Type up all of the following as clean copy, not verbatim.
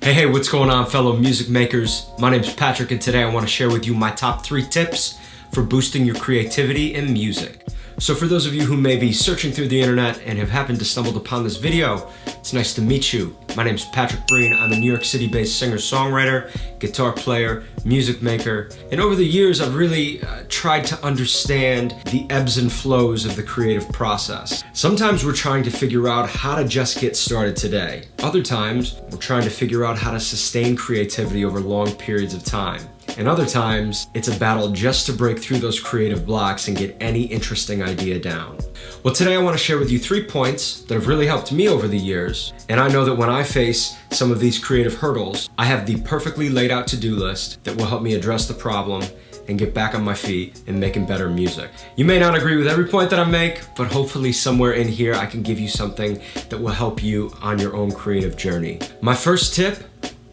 Hey, what's going on, fellow music makers? My name's Patrick, and today I want to share with you my top 3 tips for boosting your creativity in music. So for those of you who may be searching through the internet and have happened to stumble upon this video, it's nice to meet you. My name's Patrick Breen. I'm a New York City-based singer-songwriter, guitar player, music maker, and over the years I've really tried to understand the ebbs and flows of the creative process. Sometimes we're trying to figure out how to just get started today. Other times, we're trying to figure out how to sustain creativity over long periods of time. And other times, it's a battle just to break through those creative blocks and get any interesting idea down. Well, today I want to share with you 3 points that have really helped me over the years. And I know that when I face some of these creative hurdles, I have the perfectly laid out to-do list that will help me address the problem and get back on my feet and making better music. You may not agree with every point that I make, but hopefully somewhere in here I can give you something that will help you on your own creative journey. My first tip: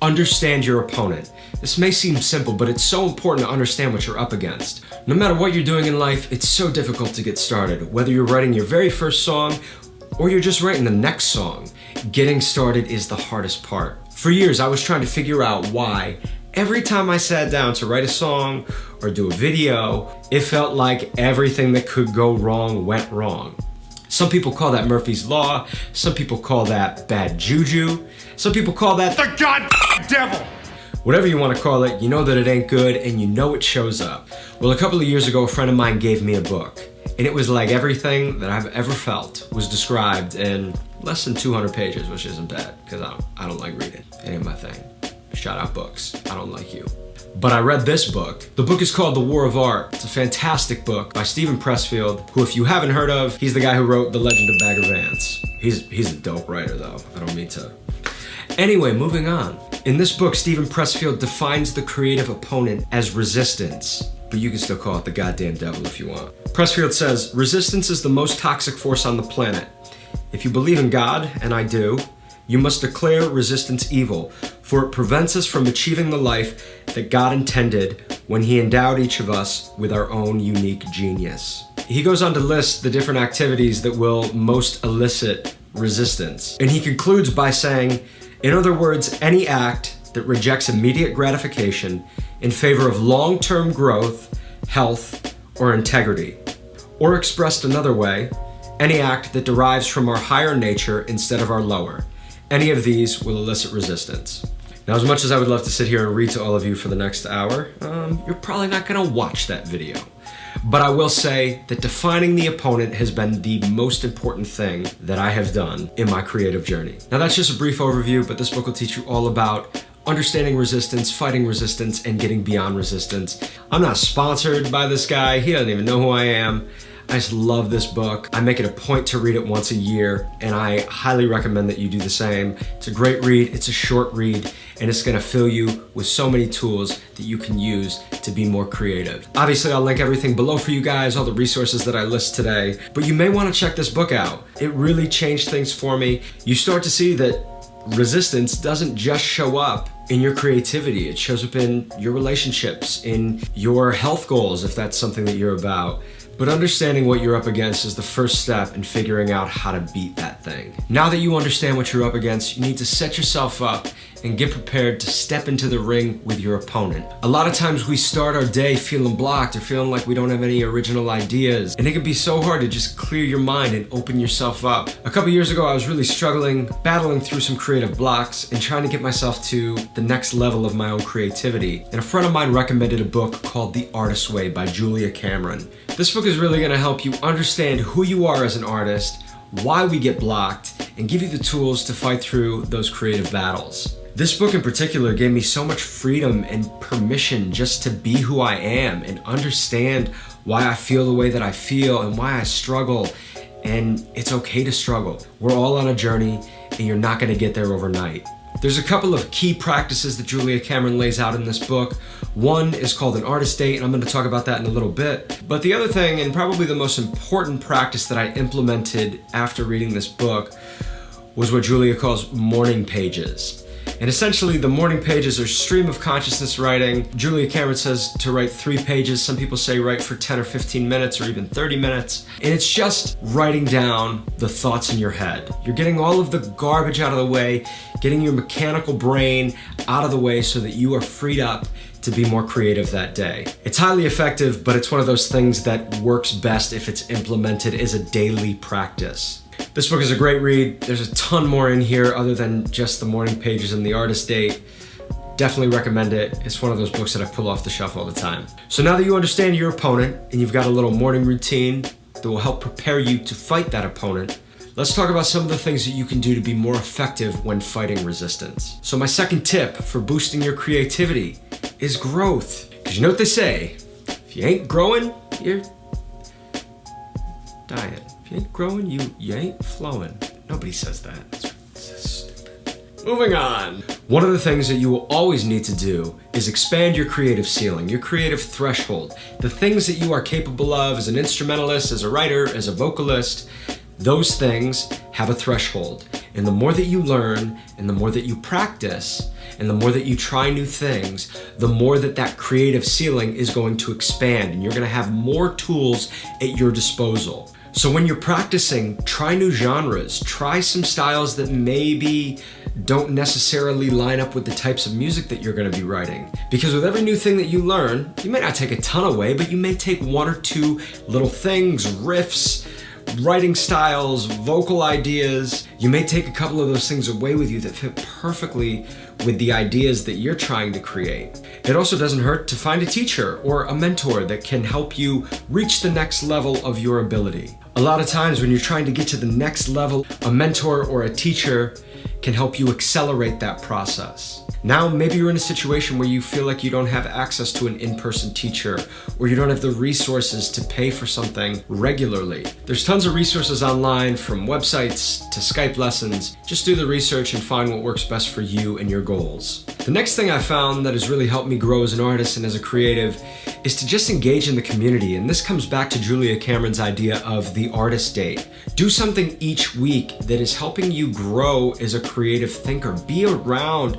understand your opponent. This may seem simple, but it's so important to understand what you're up against. No matter what you're doing in life, it's so difficult to get started. Whether you're writing your very first song or you're just writing the next song, getting started is the hardest part. For years, I was trying to figure out why every time I sat down to write a song or do a video, it felt like everything that could go wrong went wrong. Some people call that Murphy's Law. Some people call that bad juju. Some people call that the goddamn devil. Whatever you want to call it, you know that it ain't good and you know it shows up. Well, a couple of years ago, a friend of mine gave me a book, and it was like everything that I've ever felt was described in less than 200 pages, which isn't bad because I don't like reading. It ain't my thing. Shout out books. I don't like you. But I read this book. The book is called The War of Art. It's a fantastic book by Steven Pressfield, who, if you haven't heard of, he's the guy who wrote The Legend of Bagger Vance. He's a dope writer, though. I don't mean to. Anyway, moving on. In this book, Steven Pressfield defines the creative opponent as resistance, but you can still call it the goddamn devil if you want. Pressfield says, resistance is the most toxic force on the planet. If you believe in God, and I do, you must declare resistance evil, for it prevents us from achieving the life that God intended when He endowed each of us with our own unique genius. He goes on to list the different activities that will most elicit resistance. And he concludes by saying, in other words, any act that rejects immediate gratification in favor of long-term growth, health, or integrity. Or expressed another way, any act that derives from our higher nature instead of our lower. Any of these will elicit resistance. Now, as much as I would love to sit here and read to all of you for the next hour, you're probably not gonna watch that video. But I will say that defining the opponent has been the most important thing that I have done in my creative journey. Now, that's just a brief overview, but this book will teach you all about understanding resistance, fighting resistance, and getting beyond resistance. I'm not sponsored by this guy. He doesn't even know who I am. I just love this book. I make it a point to read it once a year, and I highly recommend that you do the same. It's a great read, it's a short read, and it's gonna fill you with so many tools that you can use to be more creative. Obviously, I'll link everything below for you guys, all the resources that I list today, but you may wanna check this book out. It really changed things for me. You start to see that resistance doesn't just show up in your creativity. It shows up in your relationships, in your health goals, if that's something that you're about. But understanding what you're up against is the first step in figuring out how to beat that thing. Now that you understand what you're up against, you need to set yourself up and get prepared to step into the ring with your opponent. A lot of times we start our day feeling blocked or feeling like we don't have any original ideas, and it can be so hard to just clear your mind and open yourself up. A couple years ago, I was really struggling, battling through some creative blocks and trying to get myself to the next level of my own creativity. And a friend of mine recommended a book called The Artist's Way by Julia Cameron. This book is really gonna help you understand who you are as an artist, why we get blocked, and give you the tools to fight through those creative battles. This book in particular gave me so much freedom and permission just to be who I am and understand why I feel the way that I feel and why I struggle. And it's okay to struggle. We're all on a journey, and you're not gonna get there overnight. There's a couple of key practices that Julia Cameron lays out in this book. One is called an artist date, and I'm going to talk about that in a little bit. But the other thing, and probably the most important practice that I implemented after reading this book, was what Julia calls morning pages. And essentially the morning pages are stream of consciousness writing. Julia Cameron says to write 3 pages. Some people say write for 10 or 15 minutes or even 30 minutes. And it's just writing down the thoughts in your head. You're getting all of the garbage out of the way, getting your mechanical brain out of the way so that you are freed up to be more creative that day. It's highly effective, but it's one of those things that works best if it's implemented as a daily practice. This book is a great read. There's a ton more in here other than just the morning pages and the artist date. Definitely recommend it. It's one of those books that I pull off the shelf all the time. So now that you understand your opponent and you've got a little morning routine that will help prepare you to fight that opponent, let's talk about some of the things that you can do to be more effective when fighting resistance. So my second tip for boosting your creativity is growth. Because you know what they say, if you ain't growing, you're dying. If you ain't growing, you ain't flowing. Nobody says that. That's stupid. Moving on. One of the things that you will always need to do is expand your creative ceiling, your creative threshold. The things that you are capable of as an instrumentalist, as a writer, as a vocalist, those things have a threshold. And the more that you learn, and the more that you practice, and the more that you try new things, the more that creative ceiling is going to expand, and you're gonna have more tools at your disposal. So when you're practicing, try new genres, try some styles that maybe don't necessarily line up with the types of music that you're gonna be writing. Because with every new thing that you learn, you may not take a ton away, but you may take 1 or 2 little things, riffs, writing styles, vocal ideas. You may take a couple of those things away with you that fit perfectly with the ideas that you're trying to create. It also doesn't hurt to find a teacher or a mentor that can help you reach the next level of your ability. A lot of times when you're trying to get to the next level, a mentor or a teacher can help you accelerate that process. Now, maybe you're in a situation where you feel like you don't have access to an in-person teacher, or you don't have the resources to pay for something regularly. There's tons of resources online, from websites to Skype lessons. Just do the research and find what works best for you and your goals. The next thing I found that has really helped me grow as an artist and as a creative is to just engage in the community. And this comes back to Julia Cameron's idea of the artist date. Do something each week that is helping you grow as a creative thinker. Be around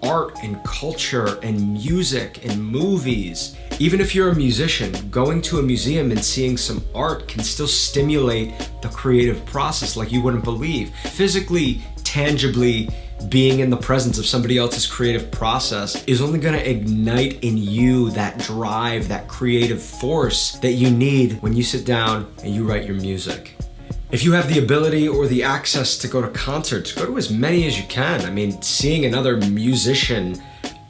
art and culture and music and movies. Even if you're a musician, going to a museum and seeing some art can still stimulate the creative process like you wouldn't believe. Physically, tangibly, being in the presence of somebody else's creative process is only gonna ignite in you that drive, that creative force that you need when you sit down and you write your music. If you have the ability or the access to go to concerts, go to as many as you can. I mean, seeing another musician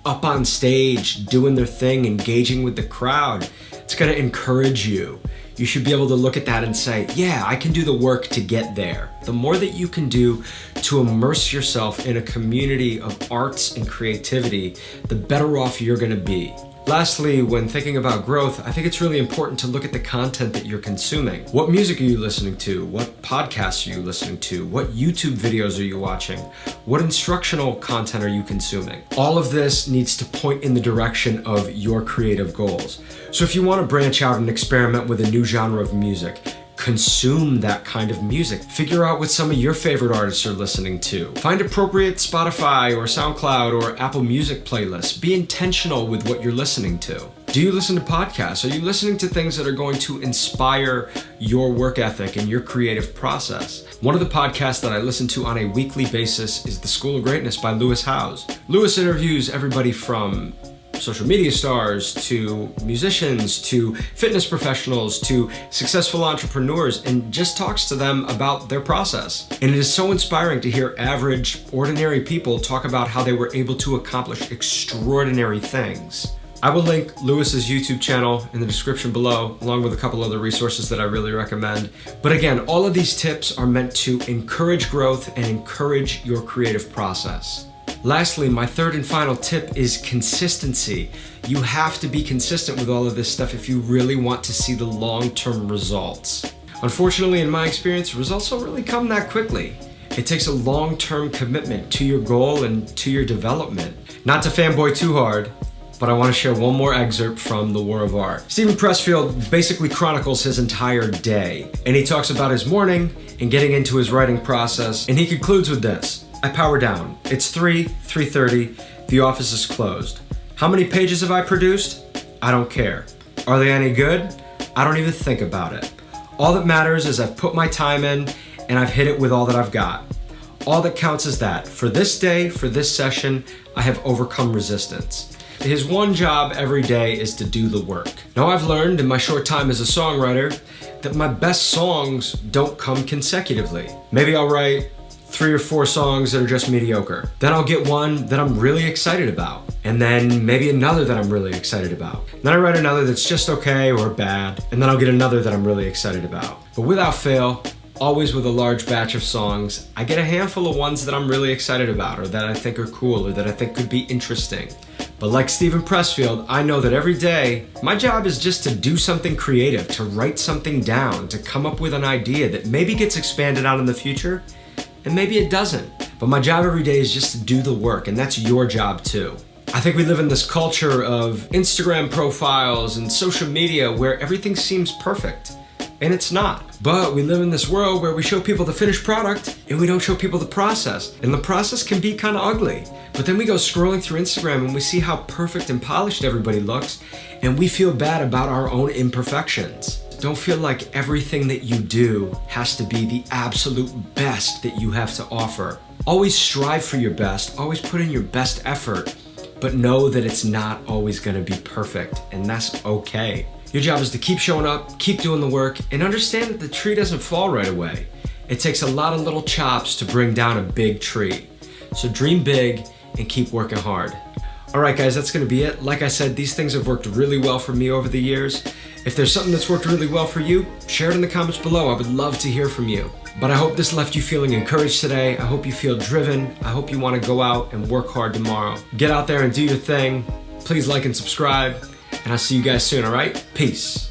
up on stage, doing their thing, engaging with the crowd, it's gonna encourage you. You should be able to look at that and say, yeah, I can do the work to get there. The more that you can do to immerse yourself in a community of arts and creativity, the better off you're gonna be. Lastly, when thinking about growth, I think it's really important to look at the content that you're consuming. What music are you listening to? What podcasts are you listening to? What YouTube videos are you watching? What instructional content are you consuming? All of this needs to point in the direction of your creative goals. So if you want to branch out and experiment with a new genre of music, consume that kind of music. Figure out what some of your favorite artists are listening to. Find appropriate Spotify or SoundCloud or Apple Music playlists. Be intentional with what you're listening to. Do you listen to podcasts? Are you listening to things that are going to inspire your work ethic and your creative process? One of the podcasts that I listen to on a weekly basis is The School of Greatness by Lewis Howes. Lewis interviews everybody from social media stars to musicians to fitness professionals to successful entrepreneurs, and just talks to them about their process. And it is so inspiring to hear average, ordinary people talk about how they were able to accomplish extraordinary things. I will link Lewis's YouTube channel in the description below, along with a couple other resources that I really recommend. But again, all of these tips are meant to encourage growth and encourage your creative process. Lastly, my third and final tip is consistency. You have to be consistent with all of this stuff if you really want to see the long-term results. Unfortunately, in my experience, results don't really come that quickly. It takes a long-term commitment to your goal and to your development. Not to fanboy too hard, but I want to share one more excerpt from The War of Art. Steven Pressfield basically chronicles his entire day, and he talks about his morning and getting into his writing process, and he concludes with this. I power down. It's 3:30, the office is closed. How many pages have I produced? I don't care. Are they any good? I don't even think about it. All that matters is I've put my time in and I've hit it with all that I've got. All that counts is that for this day, for this session, I have overcome resistance. His one job every day is to do the work. Now I've learned in my short time as a songwriter that my best songs don't come consecutively. Maybe I'll write 3 or 4 songs that are just mediocre. Then I'll get one that I'm really excited about. And then maybe another that I'm really excited about. Then I write another that's just okay or bad. And then I'll get another that I'm really excited about. But without fail, always with a large batch of songs, I get a handful of ones that I'm really excited about or that I think are cool or that I think could be interesting. But like Steven Pressfield, I know that every day, my job is just to do something creative, to write something down, to come up with an idea that maybe gets expanded out in the future, and maybe it doesn't. But my job every day is just to do the work, and that's your job too. I think we live in this culture of Instagram profiles and social media where everything seems perfect. And it's not. But we live in this world where we show people the finished product and we don't show people the process. And the process can be kind of ugly. But then we go scrolling through Instagram and we see how perfect and polished everybody looks and we feel bad about our own imperfections. Don't feel like everything that you do has to be the absolute best that you have to offer. Always strive for your best, always put in your best effort, but know that it's not always gonna be perfect, and that's okay. Your job is to keep showing up, keep doing the work, and understand that the tree doesn't fall right away. It takes a lot of little chops to bring down a big tree. So dream big and keep working hard. All right, guys, that's gonna be it. Like I said, these things have worked really well for me over the years. If there's something that's worked really well for you, share it in the comments below. I would love to hear from you. But I hope this left you feeling encouraged today. I hope you feel driven. I hope you wanna go out and work hard tomorrow. Get out there and do your thing. Please like and subscribe. And I'll see you guys soon, all right? Peace.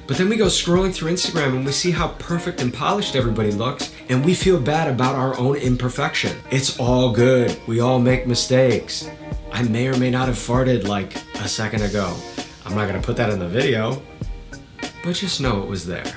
But then we go scrolling through Instagram and we see how perfect and polished everybody looks, and we feel bad about our own imperfection. It's all good. We all make mistakes. I may or may not have farted like a second ago. I'm not gonna put that in the video, but just know it was there.